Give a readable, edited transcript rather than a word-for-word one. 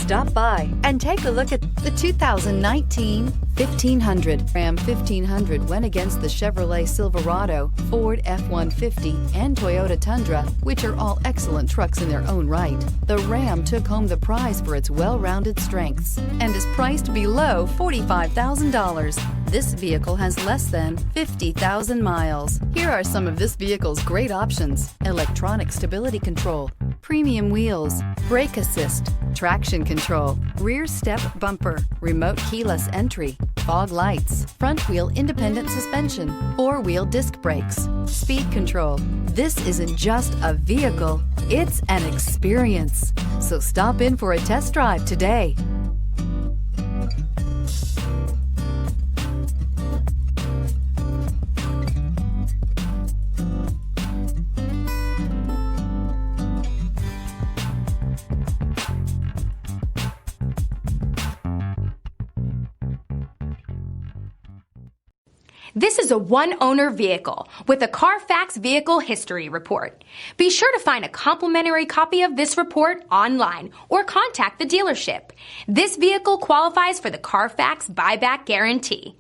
Stop by and take a look at the 2019 1500. Ram 1500 went against the Chevrolet Silverado, Ford F-150, and Toyota Tundra, which are all excellent trucks in their own right. The Ram took home the prize for its well-rounded strengths and is priced below $45,000. This vehicle has less than 50,000 miles. Here are some of this vehicle's great options: electronic stability control, premium wheels, brake assist, traction control, rear step bumper, remote keyless entry, fog lights, front wheel independent suspension, four-wheel disc brakes, speed control. This isn't just a vehicle, it's an experience. So stop in for a test drive today. This is a one-owner vehicle with a Carfax Vehicle History Report. Be sure to find a complimentary copy of this report online or contact the dealership. This vehicle qualifies for the Carfax Buyback Guarantee.